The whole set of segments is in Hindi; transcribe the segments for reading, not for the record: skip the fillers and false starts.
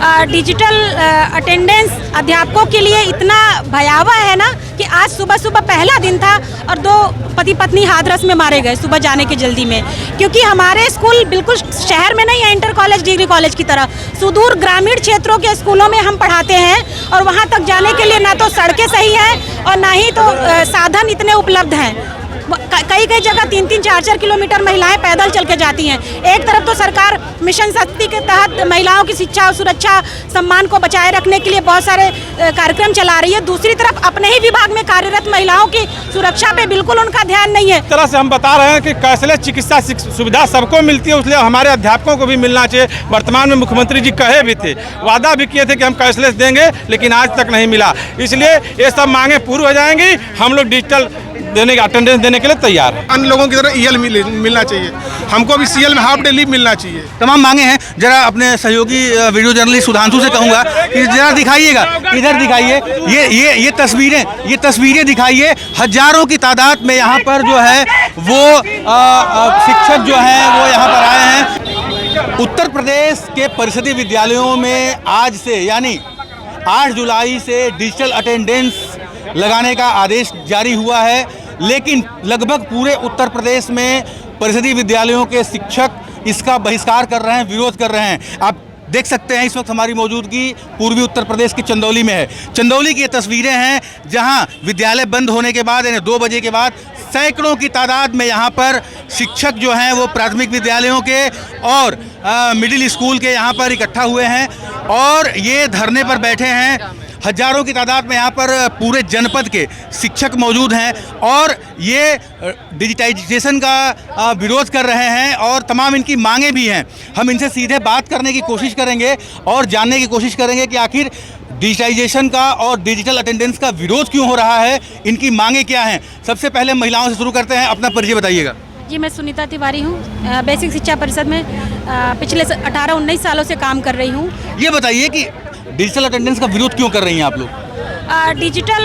डिजिटल अटेंडेंस अध्यापकों के लिए इतना भयावह है ना कि आज सुबह सुबह पहला दिन था और 2 पति पत्नी हाथरस में मारे गए सुबह जाने की जल्दी में, क्योंकि हमारे स्कूल बिल्कुल शहर में नहीं है, इंटर कॉलेज डिग्री कॉलेज की तरह सुदूर ग्रामीण क्षेत्रों के स्कूलों में हम पढ़ाते हैं और वहाँ तक जाने के लिए ना तो सड़कें सही हैं और ना ही तो साधन इतने उपलब्ध हैं। कई जगह 3-3, 4-4 किलोमीटर महिलाएं पैदल चल के जाती हैं। एक तरफ तो सरकार मिशन शक्ति के तहत महिलाओं की शिक्षा और सुरक्षा सम्मान को बचाए रखने के लिए बहुत सारे कार्यक्रम चला रही है, दूसरी तरफ अपने ही विभाग में कार्यरत महिलाओं की सुरक्षा पे बिल्कुल उनका ध्यान नहीं है। इस तरह से हम बता रहे हैं कि कैशलेस चिकित्सा सुविधा सबको मिलती है, इसलिए हमारे अध्यापकों को भी मिलना चाहिए। वर्तमान में मुख्यमंत्री जी कहे भी थे, वादा भी किए थे कि हम कैशलेस देंगे, लेकिन आज तक नहीं मिला। इसलिए ये सब मांगे पूरी हो जाएंगी। हम लोग डिजिटल देने अटेंडेंस देने के लिए तैयार है। अन्य लोगों की तरह ईएल मिलना चाहिए, हमको भी सीएल में हाफ डे लीव मिलना चाहिए। तमाम मांगे हैं। जरा अपने सहयोगी वीडियो जर्नलिस्ट सुधांशु से कहूँगा कि जरा दिखाइएगा, इधर दिखाइए, ये तस्वीरें दिखाइए। हजारों की तादाद में यहाँ पर जो है वो शिक्षक जो हैं वो यहाँ पर आए हैं। उत्तर प्रदेश के परिषदीय विद्यालयों में आज से यानी 8 जुलाई से डिजिटल अटेंडेंस लगाने का आदेश जारी हुआ है, लेकिन लगभग पूरे उत्तर प्रदेश में परिषदीय विद्यालयों के शिक्षक इसका बहिष्कार कर रहे हैं, विरोध कर रहे हैं। आप देख सकते हैं इस वक्त हमारी मौजूदगी पूर्वी उत्तर प्रदेश के चंदौली में है। चंदौली की ये तस्वीरें हैं जहां विद्यालय बंद होने के बाद यानी 2 बजे के बाद सैकड़ों की तादाद में यहां पर शिक्षक जो हैं वो प्राथमिक विद्यालयों के और मिडिल स्कूल के यहां पर इकट्ठा हुए हैं और ये धरने पर बैठे हैं। हजारों की तादाद में यहाँ पर पूरे जनपद के शिक्षक मौजूद हैं और ये डिजिटाइजेशन का विरोध कर रहे हैं और तमाम इनकी मांगे भी हैं। हम इनसे सीधे बात करने की कोशिश करेंगे और जानने की कोशिश करेंगे कि आखिर डिजिटाइजेशन का और डिजिटल अटेंडेंस का विरोध क्यों हो रहा है, इनकी मांगे क्या हैं। सबसे पहले महिलाओं से शुरू करते हैं, अपना परिचय बताइएगा। जी, मैं सुनीता तिवारी हूँ, बेसिक शिक्षा परिषद में पिछले 18-19 सालों से काम कर रही हूँ। ये बताइए कि डिजिटल अटेंडेंस का विरोध क्यों कर रही हैं आप लोग? डिजिटल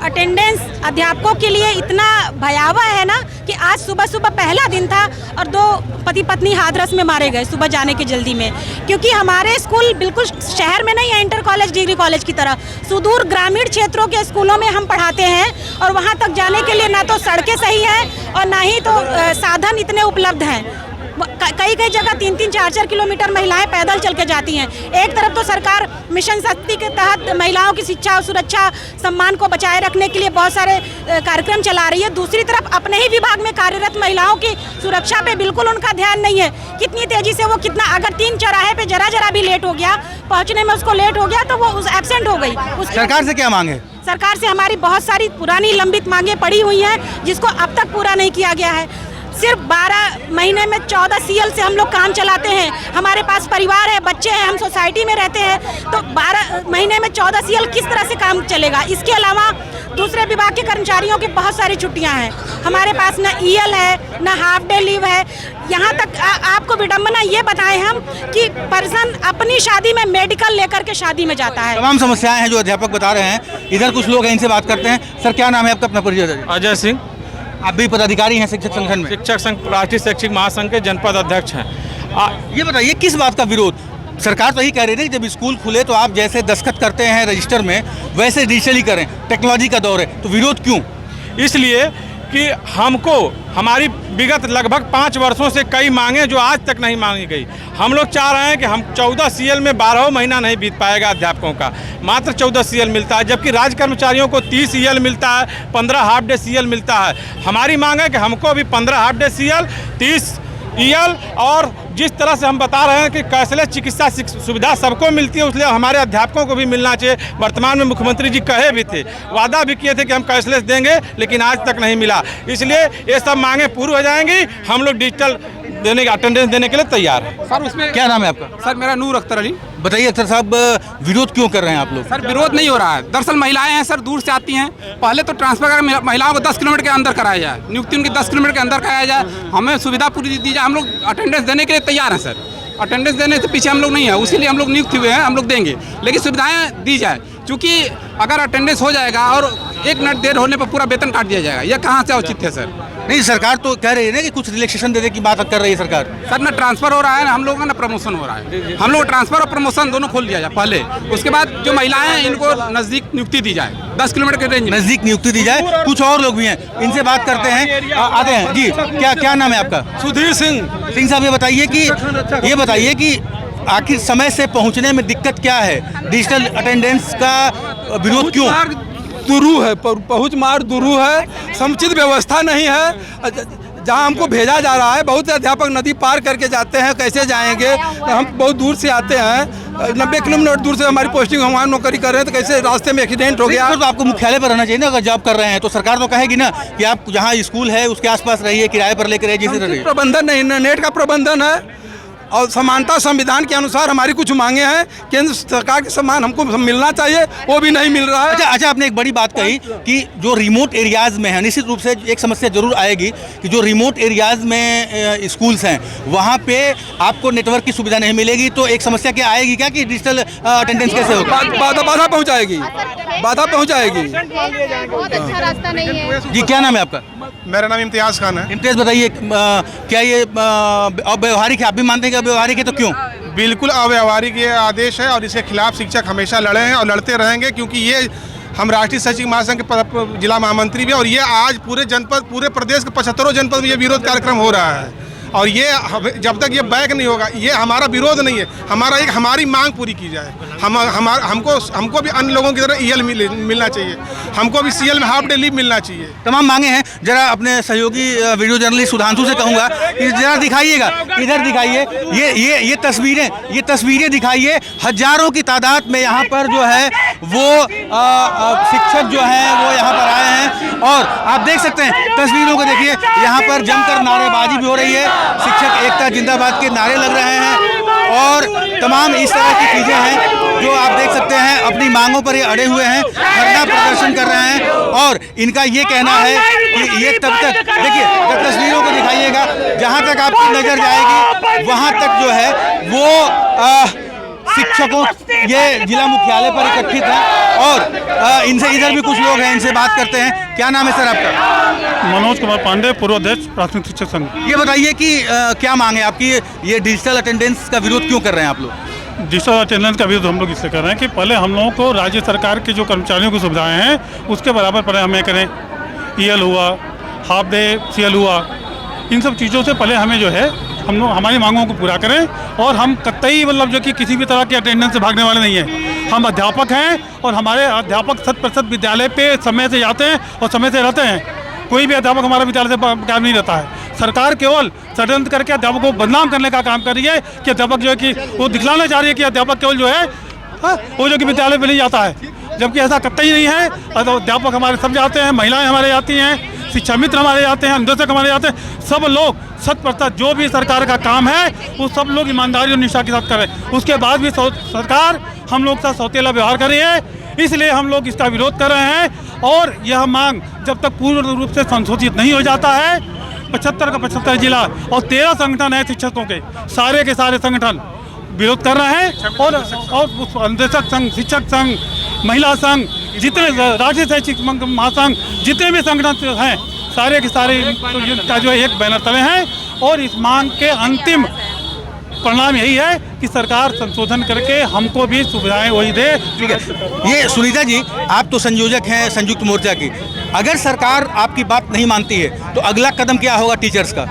अटेंडेंस अध्यापकों के लिए इतना भयावह है ना कि आज सुबह सुबह पहला दिन था और 2 पति पत्नी हाथरस में मारे गए सुबह जाने की जल्दी में, क्योंकि हमारे स्कूल बिल्कुल शहर में नहीं है, इंटर कॉलेज डिग्री कॉलेज की तरह सुदूर ग्रामीण क्षेत्रों के स्कूलों में हम पढ़ाते हैं और वहाँ तक जाने के लिए ना तो सड़कें सही हैं और ना ही तो साधन इतने उपलब्ध हैं। कई जगह 3-3, 4-4 किलोमीटर महिलाएं पैदल चल के जाती हैं। एक तरफ तो सरकार मिशन शक्ति के तहत महिलाओं की शिक्षा और सुरक्षा सम्मान को बचाए रखने के लिए बहुत सारे कार्यक्रम चला रही है, दूसरी तरफ अपने ही विभाग में कार्यरत महिलाओं की सुरक्षा पे बिल्कुल उनका ध्यान नहीं है। कितनी तेजी से वो अगर 3 चौराहे पे जरा भी लेट हो गया, पहुँचने में उसको लेट हो गया तो वो एब्सेंट हो गई। सरकार से क्या मांगे? सरकार से हमारी बहुत सारी पुरानी लंबित मांगे पड़ी हुई हैं जिसको अब तक पूरा नहीं किया गया है। सिर्फ 12 महीने में 14 सीएल से हम लोग काम चलाते हैं। हमारे पास परिवार है, बच्चे हैं, हम सोसाइटी में रहते हैं, तो 12 महीने में 14 सीएल किस तरह से काम चलेगा। इसके अलावा दूसरे विभाग के कर्मचारियों की बहुत सारी छुट्टियां हैं। हमारे पास ना ईएल है, ना हाफ डे लीव है। यहाँ तक आपको विडम्बना ये बताएं हम कि पर्सन अपनी शादी में मेडिकल लेकर के शादी में जाता है। तमाम समस्याएं हैं जो अध्यापक बता रहे हैं। इधर कुछ लोग हैं, इनसे बात करते हैं। सर, क्या नाम है आपका? अपना परिचय। अजय सिंह। आप भी पदाधिकारी हैं शिक्षक संगठन में? शिक्षक संघ, राष्ट्रीय शैक्षिक महासंघ के जनपद अध्यक्ष हैं। ये बताइए किस बात का विरोध? सरकार तो यही कह रही थी जब स्कूल खुले तो आप जैसे दस्तखत करते हैं रजिस्टर में वैसे डिजिटली करें, टेक्नोलॉजी का दौर है, तो विरोध क्यों? इसलिए कि हमको हमारी विगत लगभग 5 वर्षों से कई मांगे जो आज तक नहीं मांगी गई। हम लोग चाह रहे हैं कि हम 14 सीएल में 12 महीना नहीं बीत पाएगा अध्यापकों का, मात्र 14 सीएल मिलता है, जबकि राज्य कर्मचारियों को 30 सीएल मिलता है, 15 हाफ डे सीएल मिलता है। हमारी मांग है कि हमको अभी 15 हाफ डे सीएल, 30 ईएल और जिस तरह से हम बता रहे हैं कि कैशलेस चिकित्सा सुविधा सबको मिलती है, इसलिए हमारे अध्यापकों को भी मिलना चाहिए। वर्तमान में मुख्यमंत्री जी कहे भी थे, वादा भी किए थे कि हम कैशलेस देंगे, लेकिन आज तक नहीं मिला। इसलिए ये सब मांगे पूरी हो जाएंगी। हम लोग डिजिटल देने अटेंडेंस देने के लिए तैयार है। सर, उसमें क्या नाम है आपका? सर, मेरा नूर अख्तर अली। बताइए अख्तर साहब, विरोध क्यों कर रहे हैं आप लोग? सर, विरोध नहीं हो रहा है। दरअसल महिलाएं हैं सर, दूर से आती हैं। पहले तो ट्रांसफर महिलाओं को 10 किलोमीटर के अंदर कराया जाए, नियुक्ति उनकी 10 किलोमीटर के अंदर कराया जाए, हमें सुविधा पूरी दी जाए। हम लोग अटेंडेंस देने के लिए तैयार हैं सर। अटेंडेंस देने से पीछे हम लोग नहीं है, उसीलिए हम लोग नियुक्त हुए हैं, हम लोग देंगे, लेकिन सुविधाएं दी जाए। क्योंकि अगर अटेंडेंस हो जाएगा और 1 मिनट देर होने पर पूरा वेतन काट दिया जाएगा। यह कहाँ से औचित्य है सर? नहीं, सरकार तो कह रही है ना कि कुछ रिलैक्सेशन देने की बात कर रही है सरकार। सर ना ट्रांसफर हो रहा है ना हम लोगों का ना प्रमोशन हो रहा है। हम लोग ट्रांसफर और प्रमोशन दोनों खोल दिया जाए पहले, उसके बाद जो महिलाएं हैं इनको नज़दीक नियुक्ति दी जाए, 10 किलोमीटर के रेंज में नजदीक नियुक्ति दी जाए। कुछ और लोग भी हैं, इनसे बात करते हैं। आते हैं जी। क्या नाम है आपका? सुधीर सिंह साहब, ये बताइए कि आखिर समय से पहुंचने में दिक्कत क्या है? डिजिटल अटेंडेंस का विरोध क्यों? दुरू है, पहुँच मार्ग दुरू है, समुचित व्यवस्था नहीं है। जहाँ हमको भेजा जा रहा है, बहुत से अध्यापक नदी पार करके जाते हैं, कैसे जाएंगे? हम बहुत दूर से आते हैं, 90 किलोमीटर दूर से हमारी पोस्टिंग, हम वहाँ नौकरी कर रहे हैं, तो कैसे रास्ते में एक्सीडेंट हो गया? तो आपको मुख्यालय पर रहना चाहिए ना। अगर जॉब कर रहे हैं तो सरकार तो कहेगी ना कि आप जहाँ स्कूल है उसके आसपास रहिए, किराए पर लेकर रहिए, जिसे रहिए। प्रबंधन नहीं, नेट का प्रबंधन है और समानता संविधान के अनुसार हमारी कुछ मांगे हैं, केंद्र सरकार के समान हमको मिलना चाहिए, वो भी नहीं मिल रहा है। अच्छा, आपने एक बड़ी बात कही कि जो रिमोट एरियाज़ में है, निश्चित रूप से एक समस्या जरूर आएगी कि जो रिमोट एरियाज़ में स्कूल्स हैं वहाँ पे आपको नेटवर्क की सुविधा नहीं मिलेगी, तो एक समस्या क्या आएगी क्या कि डिजिटल अटेंडेंस कैसे होगा? बाधा पहुँचाएगी, बाधा पहुँचाएगी। बहुत अच्छा रास्ता नहीं है। जी, क्या नाम है आपका? मेरा नाम इम्तियाज़ खान है। इम्तियाज़, बताइए क्या ये अव्यवहारिक है? आप भी मानते हैं कि अव्यवहारिक है, तो क्यों? बिल्कुल अव्यवहारिक ये आदेश है और इसके खिलाफ शिक्षक हमेशा लड़े हैं और लड़ते रहेंगे, क्योंकि ये हम राष्ट्रीय सचिव महासंघ के जिला महामंत्री भी हैं और ये आज पूरे प्रदेश के 75 जनपद में ये विरोध कार्यक्रम हो रहा है। और ये जब तक ये बैक नहीं होगा, ये हमारा विरोध नहीं है, हमारी मांग पूरी की जाए। हमको भी अन्य लोगों की तरह EL मिलना चाहिए, हमको भी CL में हाफ डे लीव मिलना चाहिए। तमाम मांगे हैं। जरा अपने सहयोगी वीडियो जर्नलिस्ट सुधांशु से कहूँगा कि जरा दिखाइएगा, इधर दिखाइए, ये तस्वीरें दिखाइए। हजारों की तादाद में यहाँ पर जो है वो शिक्षक जो हैं वो यहाँ पर आए हैं और आप देख सकते हैं तस्वीरों को देखिए। यहाँ पर जमकर नारेबाजी भी हो रही है, शिक्षक एकता जिंदाबाद के नारे लग रहे हैं और तमाम इस तरह की चीज़ें हैं जो आप देख सकते हैं। अपनी मांगों पर ये अड़े हुए हैं, धरना प्रदर्शन कर रहे हैं और इनका ये कहना है कि ये तब तक, देखिए तस्वीरों को दिखाइएगा, जहाँ तक आपकी नज़र जाएगी वहाँ तक जो है वो शिक्षकों ये जिला मुख्यालय पर इकट्ठित हैं और इनसे इधर भी कुछ लोग हैं, इनसे बात करते हैं। क्या नाम है सर आपका? मनोज कुमार पांडे, पूर्व अध्यक्ष प्राथमिक शिक्षक संघ। ये बताइए कि क्या मांग है आपकी? ये डिजिटल अटेंडेंस का विरोध क्यों कर रहे हैं आप लोग? डिजिटल अटेंडेंस का विरोध हम लोग इसलिए कर रहे हैं कि पहले हम लोगों को राज्य सरकार के जो कर्मचारियों की सुविधाएं हैं उसके बराबर पहले हमें करें। EL हुआ, हाफ डे CL हुआ, इन सब चीज़ों से पहले हमें जो है हम लोग हमारी मांगों को पूरा करें और हम कतई मतलब जो कि किसी भी तरह के अटेंडेंस से भागने वाले नहीं हैं। हम अध्यापक हैं और हमारे अध्यापक 100% विद्यालय पे समय से जाते हैं और समय से रहते हैं। कोई भी अध्यापक हमारा विद्यालय से गायब नहीं रहता है। सरकार केवल षड्यंत्र करके अध्यापकों को बदनाम करने का काम कर रही है कि अध्यापक जो है कि वो दिखलाना चाह रही है कि अध्यापक केवल जो है वो जो कि विद्यालय में नहीं जाता है, जबकि ऐसा कतई नहीं है। अध्यापक हमारे सब जाते हैं, महिलाएँ हमारे जाती हैं, शिक्षा मित्र हमारे जाते हैं, अनुदेशक हमारे जाते हैं, सब लोग 100% जो भी सरकार का काम है वो सब लोग ईमानदारी और निष्ठा के साथ कर रहे हैं। उसके बाद भी सरकार हम लोग साथ सौतेला व्यवहार कर रही है, इसलिए हम लोग इसका विरोध कर रहे हैं। और यह मांग जब तक पूर्ण रूप से संशोधित नहीं हो जाता है, 75 का 75 जिला और 13 संगठन है शिक्षकों के, सारे के सारे संगठन विरोध कर रहे हैं। और अनुदेशक संघ, शिक्षक संघ, महिला संघ, जितने राज्य शैक्षिक महासंघ, जितने भी संगठन हैं सारे के सारे का जो है एक बैनर तले हैं और इस मांग के अंतिम परिणाम यही है कि सरकार संशोधन करके हमको भी सुविधाएं वही दे। ठीक है, ये सुनीता जी आप तो संयोजक हैं संयुक्त मोर्चा की, अगर सरकार आपकी बात नहीं मानती है तो अगला कदम क्या होगा टीचर्स का?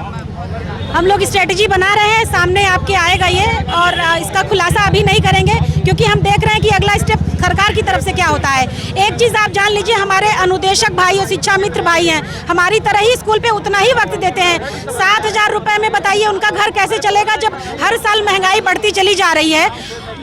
हम लोग स्ट्रेटजी बना रहे हैं, सामने आपके आएगा ये, और इसका खुलासा अभी नहीं करेंगे क्योंकि हम देख रहे हैं कि अगला स्टेप सरकार की तरफ से क्या होता है। एक चीज़ आप जान लीजिए, हमारे अनुदेशक भाई और शिक्षा मित्र भाई हैं, हमारी तरह ही स्कूल पे उतना ही वक्त देते हैं। 7,000 रुपये में बताइए उनका घर कैसे चलेगा जब हर साल महंगाई बढ़ती चली जा रही है,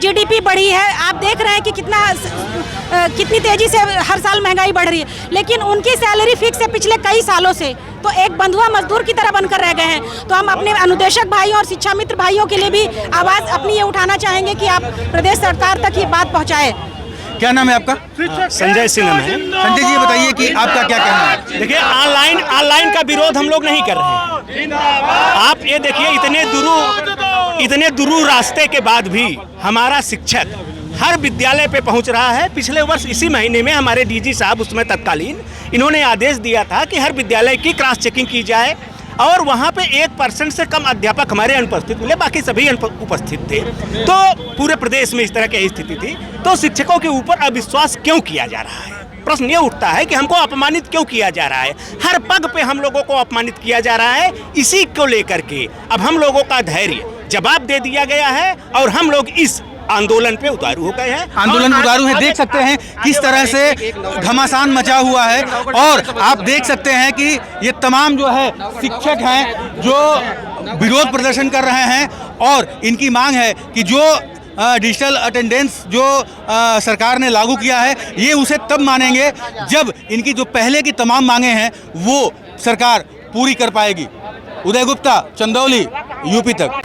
GDP बढ़ी है, आप देख रहे हैं कि कितनी तेज़ी से हर साल महंगाई बढ़ रही है, लेकिन उनकी सैलरी फिक्स है पिछले कई सालों से, तो एक बंधुआ मजदूर की तरह बनकर रह गए हैं। तो हम अपने अनुदेशक भाइयों और शिक्षा मित्र भाइयों के लिए भी आवाज़ अपनी ये उठाना चाहेंगे कि आप प्रदेश सरकार तक ये बात पहुँचाए। क्या नाम है आपका? संजय सिंह है। संजय जी बताइए कि आपका क्या कहना है? देखिए ऑनलाइन का विरोध हम लोग नहीं कर रहे हैं। आप ये देखिए इतने दूर रास्ते के बाद भी हमारा शिक्षक हर विद्यालय पे पहुंच रहा है। पिछले वर्ष इसी महीने में हमारे डीजी साहब उसमें तत्कालीन इन्होंने आदेश दिया था कि हर विद्यालय की क्रॉस चेकिंग की जाए और वहाँ पे 1% से कम अध्यापक हमारे अनुपस्थित मिले, बाकी सभी उपस्थित थे। तो पूरे प्रदेश में इस तरह की स्थिति थी। तो शिक्षकों के ऊपर अविश्वास क्यों किया जा रहा है? प्रश्न ये उठता है कि हमको अपमानित क्यों किया जा रहा है? हर पग पे हम लोगों को अपमानित किया जा रहा है। इसी को लेकर के अब हम लोगों का धैर्य जवाब दे दिया गया है और हम लोग इस आंदोलन पे उतारू हो गए हैं। आंदोलन उतारू है। देख सकते हैं किस तरह से घमासान मचा हुआ है और आप देख सकते हैं कि ये तमाम जो है शिक्षक हैं जो विरोध प्रदर्शन कर रहे हैं और इनकी मांग है कि जो डिजिटल अटेंडेंस जो सरकार ने लागू किया है ये उसे तब मानेंगे जब इनकी जो पहले की तमाम मांगे हैं वो सरकार पूरी कर पाएगी। उदय गुप्ता, चंदौली, यूपी तक।